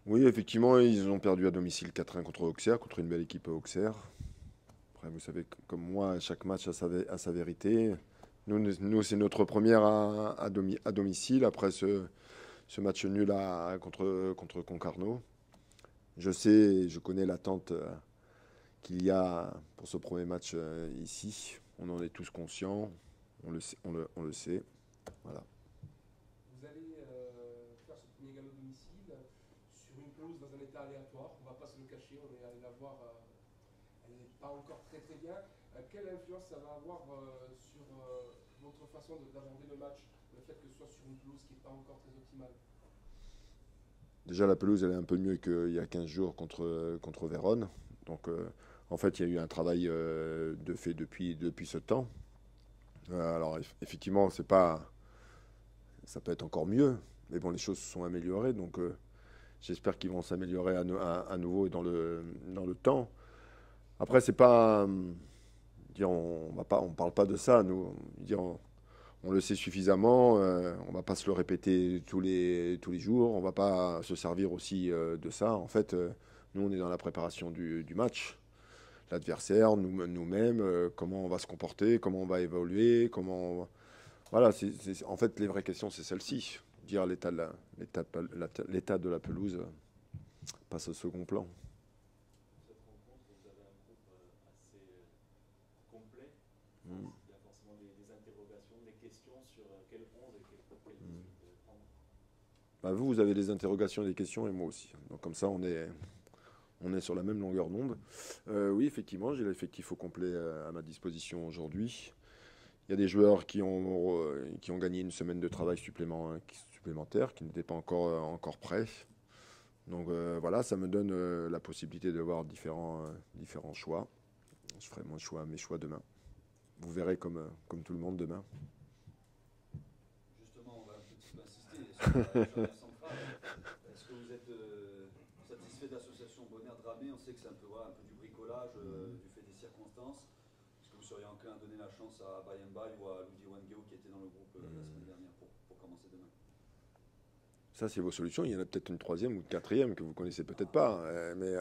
Oui, effectivement, ils ont perdu à domicile 4-1 contre Auxerre, contre une belle équipe Auxerre. Après, vous savez, comme moi, chaque match a sa vérité. Nous c'est notre première à domicile après ce match nul contre Concarneau. Je sais, je connais l'attente qu'il y a pour ce premier match ici. On en est tous conscients, on le sait. Voilà. Vous allez faire ce premier galop domicile sur une pelouse dans un état aléatoire. On ne va pas se le cacher, on est allé la voir, elle n'est pas encore très très bien. Quelle influence ça va avoir sur votre façon d'aborder le match, le fait que ce soit sur une pelouse qui n'est pas encore très optimale? Déjà, la pelouse, elle est un peu mieux qu'il y a 15 jours contre Vérone. Donc, en fait, il y a eu un travail de fait depuis ce temps. Alors, effectivement, c'est pas, ça peut être encore mieux. Mais bon, les choses se sont améliorées. Donc, j'espère qu'ils vont s'améliorer à nouveau dans le temps. Après, c'est pas. Dire, on parle pas de ça. Nous, dire, on le sait suffisamment. On va pas se le répéter tous les jours. On va pas se servir aussi de ça. En fait, nous, on est dans la préparation du match. L'adversaire, nous-mêmes, comment on va se comporter, comment on va évoluer, voilà, en fait, les vraies questions, c'est celle-ci. Dire l'état de la pelouse passe au second plan. Cette rencontre, vous avez un groupe assez complet. Mm. Il y a forcément des interrogations, des questions sur quel 11 et quelle Mm. mesure vous devez prendre. Bah, vous avez des interrogations et des questions, et moi aussi. Donc comme ça, on est sur la même longueur d'onde. Oui, effectivement, j'ai l'effectif au complet à ma disposition aujourd'hui. Il y a des joueurs qui ont gagné une semaine de travail supplémentaire, qui n'étaient pas encore prêts. Donc voilà, ça me donne la possibilité de voir différents choix. Je ferai mes choix demain. Vous verrez comme tout le monde demain. Justement, on va un petit peu insister sur la charnière centrale. Est-ce que vous êtes satisfait de l'association Bonner-Dramé? On sait que c'est un peu, voilà, un peu du bricolage du fait des circonstances. Est-ce que vous seriez enclin à donner la chance à Bayemba ou à Ludi Wangeo qui était dans le groupe la semaine dernière pour commencer demain? Ça, c'est vos solutions. Il y en a peut-être une troisième ou une quatrième que vous connaissez peut-être pas. Mais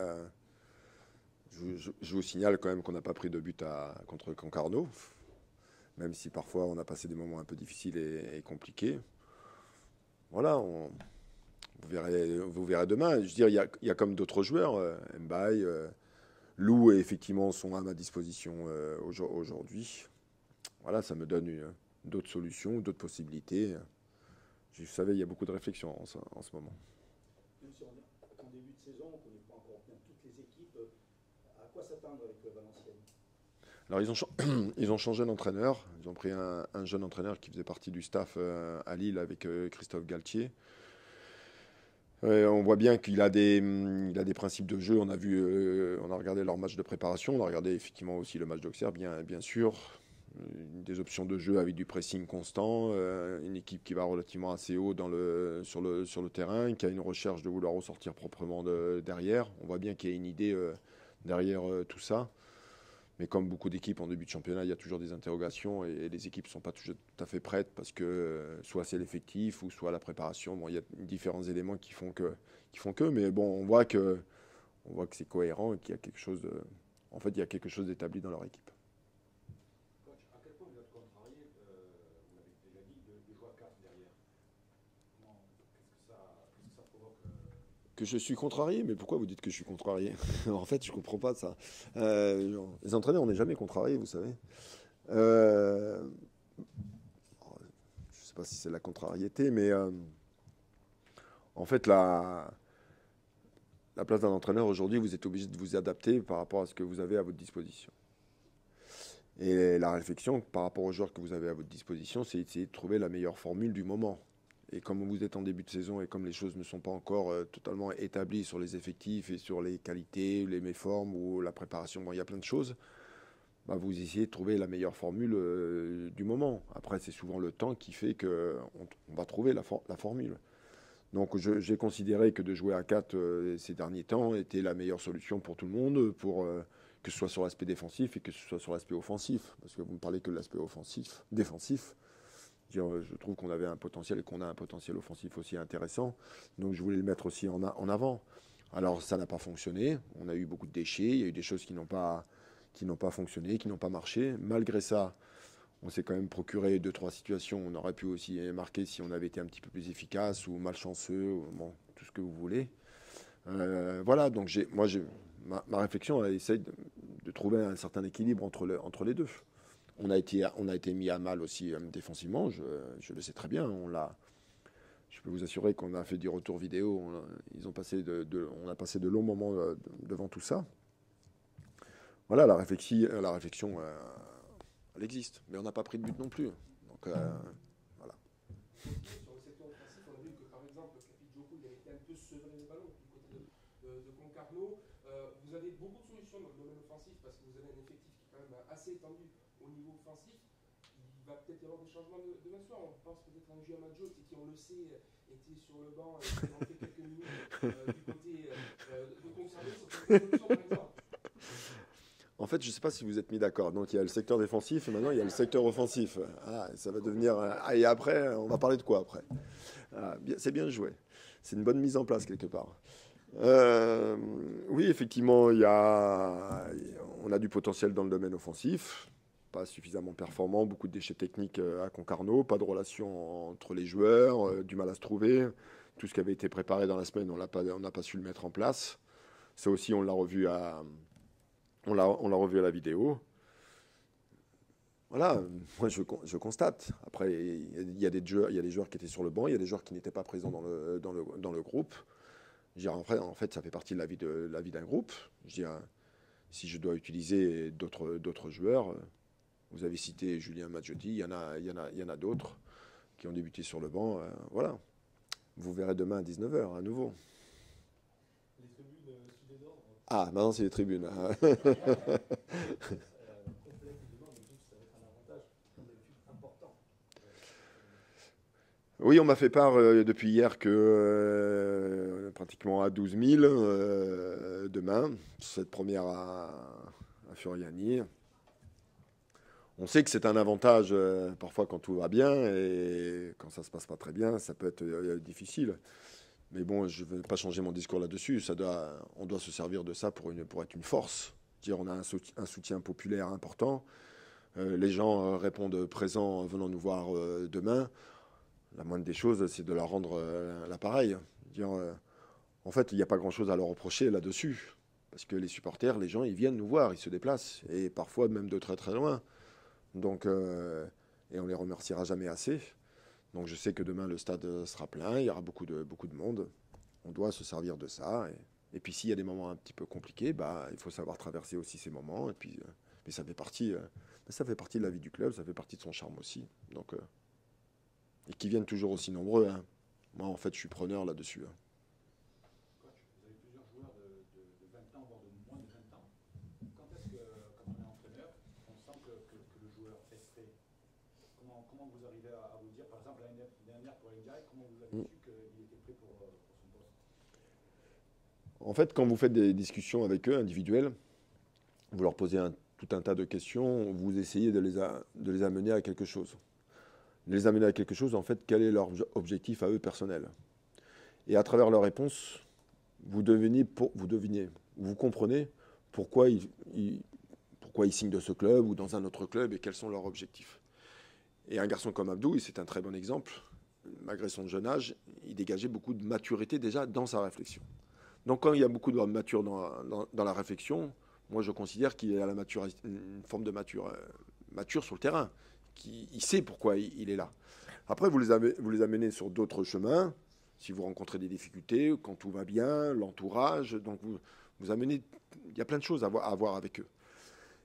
je vous signale quand même qu'on n'a pas pris de but contre Concarneau. Même si parfois on a passé des moments un peu difficiles et compliqués. Voilà, vous verrez demain. Je veux dire, il y a comme d'autres joueurs. Mbaye, Lou, effectivement, sont à ma disposition aujourd'hui. Voilà, ça me donne d'autres solutions, d'autres possibilités. Vous savez, il y a beaucoup de réflexions en ce moment. Même si on est qu'en début de saison, on ne connaît pas encore bien toutes les équipes, à quoi s'attendre avec Valenciennes? Alors, ils ont changé d'entraîneur. Ils ont pris un jeune entraîneur qui faisait partie du staff à Lille avec Christophe Galtier. On voit bien il a des principes de jeu. On a regardé leur match de préparation. On a regardé effectivement aussi le match d'Auxerre, bien sûr. Des options de jeu avec du pressing constant. Une équipe qui va relativement assez haut sur le terrain, qui a une recherche de vouloir ressortir proprement derrière. On voit bien qu'il y a une idée derrière tout ça. Mais comme beaucoup d'équipes en début de championnat, il y a toujours des interrogations et les équipes ne sont pas toujours tout à fait prêtes parce que soit c'est l'effectif ou soit la préparation. Bon, il y a différents éléments qui font que, mais bon, on voit que c'est cohérent et qu'il y a quelque chose en fait, il y a quelque chose d'établi dans leur équipe. Coach, à quel point vous êtes contrarié, vous l'avez déjà dit, de jouer à 4 derrière? Qu'est-ce que ça provoque Que je suis contrarié, mais pourquoi vous dites que je suis contrarié? En fait, je comprends pas ça. Les entraîneurs, on n'est jamais contrarié, vous savez. Euh, je ne sais pas si c'est la contrariété, mais en fait, la place d'un entraîneur aujourd'hui, vous êtes obligé de vous adapter par rapport à ce que vous avez à votre disposition. Et la réflexion par rapport aux joueurs que vous avez à votre disposition, c'est essayer de trouver la meilleure formule du moment. Et comme vous êtes en début de saison et comme les choses ne sont pas encore totalement établies sur les effectifs et sur les qualités, les méformes ou la préparation, bon, il y a plein de choses, bah, vous essayez de trouver la meilleure formule du moment. Après, c'est souvent le temps qui fait qu'on va trouver la formule. Donc j'ai considéré que de jouer à 4 ces derniers temps était la meilleure solution pour tout le monde, que ce soit sur l'aspect défensif et que ce soit sur l'aspect offensif. Parce que vous ne parlez que de l'aspect défensif. Je trouve qu'on avait un potentiel et qu'on a un potentiel offensif aussi intéressant. Donc je voulais le mettre aussi en avant. Alors ça n'a pas fonctionné. On a eu beaucoup de déchets. Il y a eu des choses qui n'ont pas fonctionné, qui n'ont pas marché. Malgré ça, on s'est quand même procuré 2-3 situations. On aurait pu aussi marquer si on avait été un petit peu plus efficace ou malchanceux, ou, bon, tout ce que vous voulez. Voilà, donc ma réflexion, elle essaie de trouver un certain équilibre entre les deux. On a été mis à mal aussi défensivement, je le sais très bien. Je peux vous assurer qu'on a fait du retour vidéo. On a passé de longs moments devant tout ça. Voilà, la réflexion elle existe, mais on n'a pas pris de but non plus. Donc voilà. Sur le secteur offensif, on a vu que par exemple, Capi Djoko, il a été un peu sevré les ballons du côté de Concarneau. Vous avez beaucoup de solutions dans le domaine offensif parce que vous avez un effectif qui est quand même assez étendu au niveau offensif. Il va peut-être y avoir des changements demain soir. On pense peut-être à un Gia Maggio qui, on le sait, était sur le banc et qui a fait quelques minutes du côté de Concarneau. Ça peut être une solution, par exemple. En fait, je ne sais pas si vous êtes mis d'accord. Donc, il y a le secteur défensif et maintenant, il y a le secteur offensif. Ah, ça va devenir... et après, on va parler de quoi après? C'est bien joué. C'est une bonne mise en place quelque part. Oui, effectivement, on a du potentiel dans le domaine offensif. Pas suffisamment performant, beaucoup de déchets techniques à Concarneau, pas de relation entre les joueurs, du mal à se trouver. Tout ce qui avait été préparé dans la semaine, on n'a pas su le mettre en place. Ça aussi, on l'a revu à la vidéo. Voilà, moi je constate. Après, il y a des joueurs qui étaient sur le banc, il y a des joueurs qui n'étaient pas présents dans le groupe. Je dirais, après, en fait, ça fait partie de la vie d'un groupe. Je dirais, si je dois utiliser d'autres joueurs, vous avez cité Julien Maggiodi, il y en a d'autres qui ont débuté sur le banc. Voilà. Vous verrez demain à 19h à nouveau. Les tribunes sous des ordres. Ah, maintenant c'est les tribunes. Oui, on m'a fait part depuis hier que pratiquement à 12 000 demain, cette première à Furiani. On sait que c'est un avantage parfois quand tout va bien et quand ça se passe pas très bien, ça peut être difficile. Mais bon, je ne veux pas changer mon discours là-dessus. On doit se servir de ça pour être une force. Dire, on a un soutien populaire important. Les gens répondent présents en venant nous voir demain. La moindre des choses, c'est de leur rendre l'appareil. En fait, il n'y a pas grand-chose à leur reprocher là-dessus. Parce que les supporters, les gens, ils viennent nous voir, ils se déplacent. Et parfois même de très très loin. Donc, et on les remerciera jamais assez. Donc je sais que demain le stade sera plein, il y aura beaucoup de monde. On doit se servir de ça. Et puis s'il y a des moments un petit peu compliqués, il faut savoir traverser aussi ces moments. Et puis, mais ça fait partie de la vie du club, ça fait partie de son charme aussi. Donc, et qu'ils viennent toujours aussi nombreux. Hein. Moi en fait je suis preneur là-dessus. Hein. Coach, vous avez plusieurs joueurs de 20 ans, voire de moins de 20 ans. Quand est-ce que, quand on est entraîneur, on sent que le joueur est prêt? Comment vous arrivez à vous dire, par exemple, l'année dernière pour Ndiaye, comment vous avez su qu'il était prêt pour son poste? En fait, quand vous faites des discussions avec eux individuelles, vous leur posez tout un tas de questions, vous essayez de les amener à quelque chose. De les amener à quelque chose, en fait, quel est leur objectif à eux personnel. Et à travers leurs réponses, vous comprenez pourquoi ils signent de ce club ou dans un autre club et quels sont leurs objectifs. Et un garçon comme Abdou, c'est un très bon exemple. Malgré son jeune âge, il dégageait beaucoup de maturité déjà dans sa réflexion. Donc quand il y a beaucoup de mature dans la réflexion, moi je considère qu'il y a une forme de mature sur le terrain. Il sait pourquoi il est là. Après, vous les amenez sur d'autres chemins, si vous rencontrez des difficultés, quand tout va bien, l'entourage. Donc vous amenez, il y a plein de choses à voir avec eux.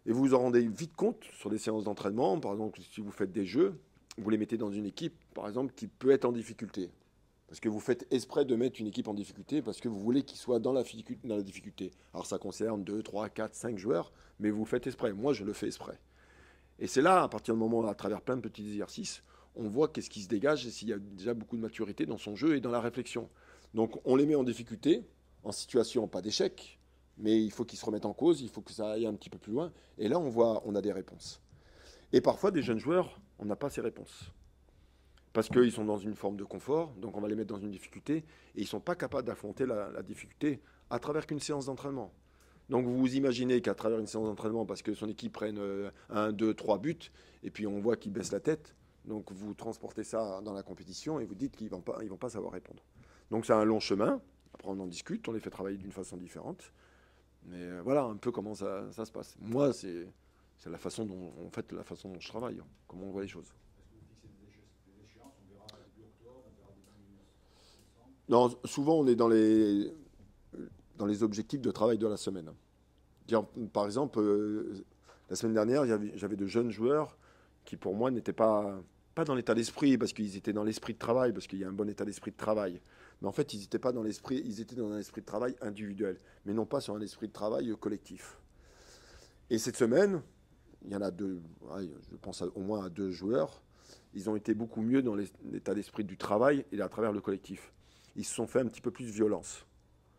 Et vous vous en rendez vite compte sur des séances d'entraînement. Par exemple, si vous faites des jeux, vous les mettez dans une équipe, par exemple, qui peut être en difficulté. Parce que vous faites exprès de mettre une équipe en difficulté parce que vous voulez qu'ils soient dans la difficulté. Alors ça concerne 2, 3, 4, 5 joueurs, mais vous faites exprès. Moi, je le fais exprès. Et c'est là, à partir du moment, à travers plein de petits exercices, on voit qu'est-ce qui se dégage et s'il y a déjà beaucoup de maturité dans son jeu et dans la réflexion. Donc on les met en difficulté, en situation pas d'échec, mais il faut qu'ils se remettent en cause, il faut que ça aille un petit peu plus loin. Et là, on a des réponses. Et parfois, des jeunes joueurs, on n'a pas ces réponses. parce qu'ils sont dans une forme de confort, donc on va les mettre dans une difficulté, et ils ne sont pas capables d'affronter la difficulté à travers qu'une séance d'entraînement. Donc vous vous imaginez qu'à travers une séance d'entraînement, parce que son équipe prenne 1, 2, 3 buts, et puis on voit qu'ils baissent la tête, donc vous transportez ça dans la compétition et vous dites qu'ils ne vont pas savoir répondre. Donc c'est un long chemin, après on en discute, on les fait travailler d'une façon différente, mais voilà un peu comment ça se passe. Moi c'est la façon dont, en fait, la façon dont je travaille, comment on voit les choses. Est-ce que vous fixez des échéances? On verra début octobre, on verra début décembre. Non, souvent on est dans les objectifs de travail de la semaine. Par exemple, la semaine dernière, j'avais de jeunes joueurs qui, pour moi, n'étaient pas dans l'état d'esprit, parce qu'ils étaient dans l'esprit de travail, parce qu'il y a un bon état d'esprit de travail. Mais en fait, ils n'étaient pas dans l'esprit, ils étaient dans un esprit de travail individuel, mais non pas sur un esprit de travail collectif. Et cette semaine, il y en a deux, je pense au moins à 2 joueurs, ils ont été beaucoup mieux dans l'état d'esprit du travail et à travers le collectif. Ils se sont fait un petit peu plus violence.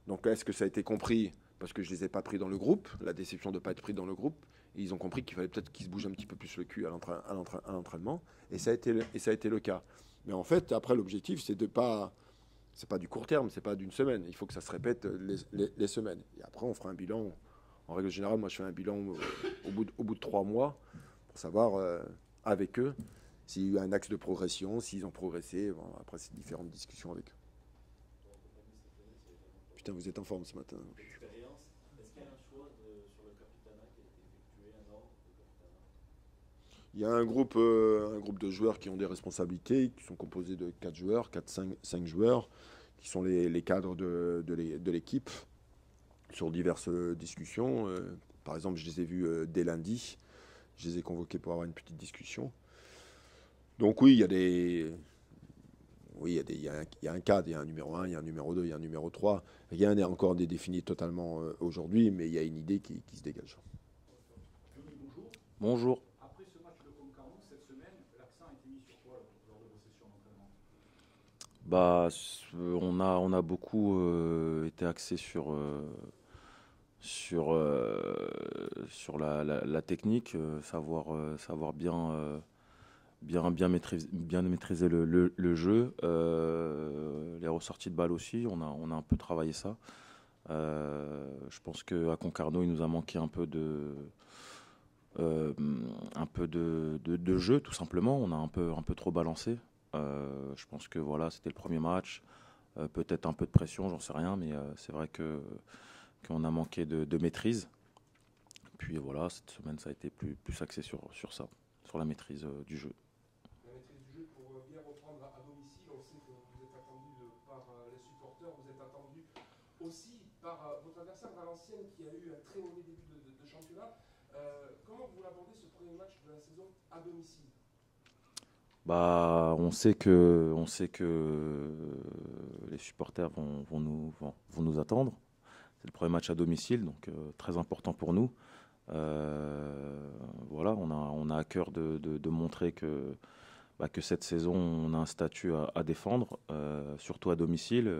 Donc est-ce que ça a été compris parce que je ne les ai pas pris dans le groupe, la déception de ne pas être pris dans le groupe, et ils ont compris qu'il fallait peut-être qu'ils se bougent un petit peu plus le cul à l'entraînement, et ça a été le cas. Mais en fait, après, l'objectif, c'est pas du court terme, c'est pas d'une semaine, il faut que ça se répète les semaines. Et après, on fera un bilan, en règle générale, moi je fais un bilan au bout de 3 mois, pour savoir avec eux s'il y a eu un axe de progression, s'ils ont progressé, bon, après c'est différentes discussions avec eux. Putain, vous êtes en forme ce matin. Expérience. Est-ce qu'il y a un choix sur le capitanat qui a été effectué, un ordre de capitanat? Il y a un groupe de joueurs qui ont des responsabilités, qui sont composés de 4 joueurs, 5 joueurs, qui sont les cadres de l'équipe, sur diverses discussions. Par exemple, je les ai vus dès lundi. Je les ai convoqués pour avoir une petite discussion. Donc oui, il y a un cadre, il y a un numéro 1, il y a un numéro 2, il y a un numéro 3. Rien n'est encore défini totalement aujourd'hui, mais il y a une idée qui se dégage. Johnny, bonjour. Bonjour. Après ce match de Concarneau, cette semaine, l'accent a été mis sur quoi lors de vos sessions d'entraînement? Bah, on a beaucoup été axé sur la technique, savoir bien maîtriser le jeu. Les ressorties de balles aussi, on a un peu travaillé ça. Je pense qu'à Concarneau, il nous a manqué un peu de jeu, tout simplement. On a un peu trop balancé. Je pense que voilà, c'était le premier match. Peut-être un peu de pression, j'en sais rien, mais c'est vrai qu'on a manqué de maîtrise. Puis voilà, cette semaine, ça a été plus axé sur ça, sur la maîtrise du jeu. La maîtrise du jeu, pour bien reprendre à domicile, on sait que vous êtes attendu par les supporters, vous êtes attendu aussi par votre adversaire Valenciennes qui a eu un très mauvais début de championnat. Comment vous l'abordez ce premier match de la saison à domicile? Bah, on sait que les supporters vont nous attendre. C'est le premier match à domicile, donc très important pour nous. Voilà, on a à cœur de montrer que cette saison, on a un statut à défendre, surtout à domicile.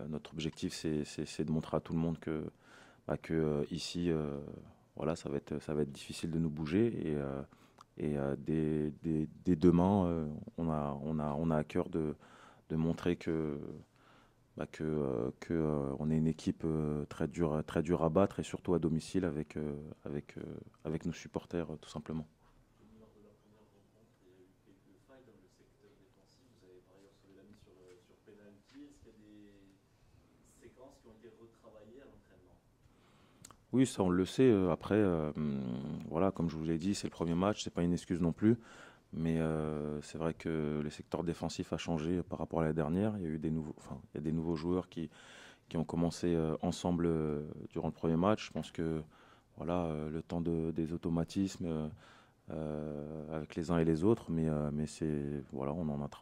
Notre objectif, c'est de montrer à tout le monde que ici, voilà, ça va être difficile de nous bouger. Et dès demain, on a à cœur de montrer que on est une équipe très dure à battre, et surtout à domicile avec nos supporters, tout simplement. Lors de la première rencontre, il y a eu quelques failles dans le secteur défensif. Vous avez par ailleurs sauvé la mise sur penalty. Est-ce qu'il y a des séquences qui ont été retravaillées à l'entraînement? Oui, ça on le sait. Après, voilà, comme je vous l'ai dit, c'est le premier match, c'est pas une excuse non plus. Mais c'est vrai que le secteur défensif a changé par rapport à la dernière. Il y a eu des nouveaux joueurs qui ont commencé ensemble durant le premier match. Je pense que voilà, le temps des automatismes avec les uns et les autres, mais c'est voilà,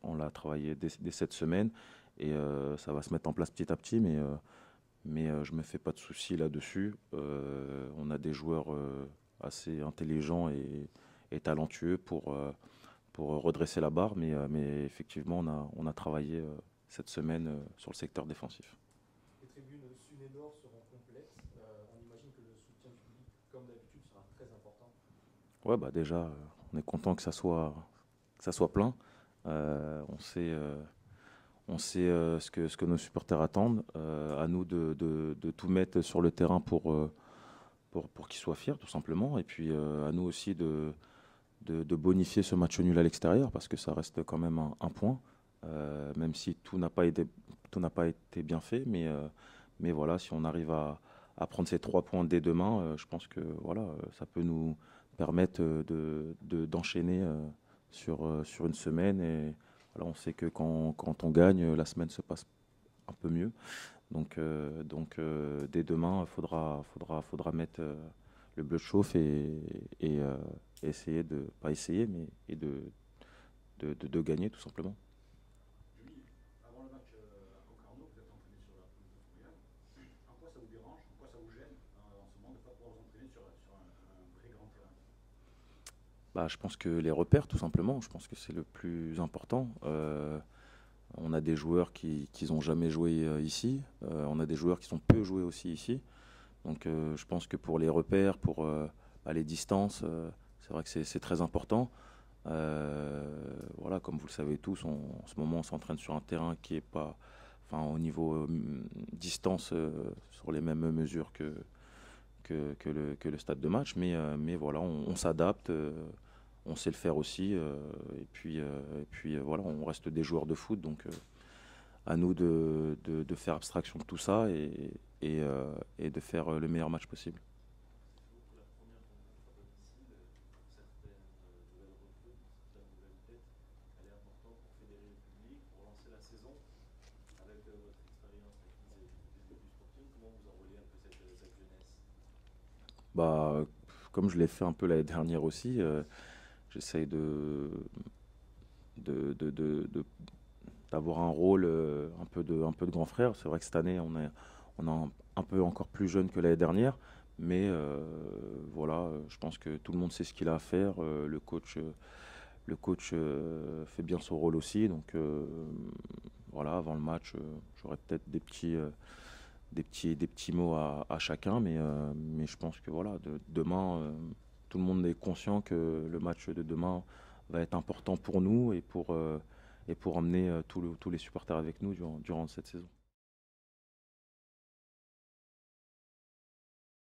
on l'a travaillé dès cette semaine, et ça va se mettre en place petit à petit. Mais je me fais pas de soucis là-dessus. On a des joueurs assez intelligents et talentueux pour redresser la barre, mais effectivement, on a travaillé cette semaine sur le secteur défensif. Les tribunes sud et nord seront complètes. On imagine que le soutien du public, comme d'habitude, sera très important. Ouais, bah déjà, on est content que ça soit plein. On sait ce que nos supporters attendent. À nous de tout mettre sur le terrain pour qu'ils soient fiers, tout simplement. Et puis à nous aussi de bonifier ce match nul à l'extérieur, parce que ça reste quand même un point, même si tout n'a pas été bien fait. Mais voilà, si on arrive à prendre ces 3 points dès demain, je pense que voilà, ça peut nous permettre d'enchaîner sur une semaine. Et voilà, on sait que quand on gagne, la semaine se passe un peu mieux. Donc dès demain, faudra mettre le bleu chauffe et essayer pas essayer, mais de gagner tout simplement. Julie, avant le match à Concarneau, vous êtes entraîné sur la pelouse de Fourvière. En quoi ça vous dérange, en quoi ça vous gêne en ce moment de ne pas pouvoir vous entraîner sur un vrai grand terrain? Bah, je pense que les repères, tout simplement, je pense que c'est le plus important. On a des joueurs qui n'ont jamais joué ici. On a des joueurs qui sont peu joués aussi ici. Donc je pense que pour les repères, pour les distances, c'est vrai que c'est très important. Voilà, comme vous le savez tous, en ce moment on s'entraîne sur un terrain qui est pas, enfin au niveau distance, sur les mêmes mesures que le stade de match. Mais voilà, on s'adapte. On sait le faire aussi, et puis voilà, on reste des joueurs de foot, donc à nous de faire abstraction de tout ça et de faire le meilleur match possible. Pour la première rencontre à domicile, pour certaines nouvelles recrues, pour certaines nouvelles têtes, elle est importante pour fédérer le public, pour lancer la saison. Avec votre expérience acquise depuis le début du Sporting, comment vous enrôlez un peu cette jeunesse? Bah, comme je l'ai fait un peu l'année dernière aussi, j'essaye d'avoir un rôle un peu de grand frère. C'est vrai que cette année, on est un peu encore plus jeune que l'année dernière, mais voilà, je pense que tout le monde sait ce qu'il a à faire. Le coach fait bien son rôle aussi, donc voilà, avant le match, j'aurais peut-être des petits mots à chacun, mais je pense que voilà, demain, tout le monde est conscient que le match de demain va être important pour nous et pour emmener tous les supporters avec nous durant cette saison.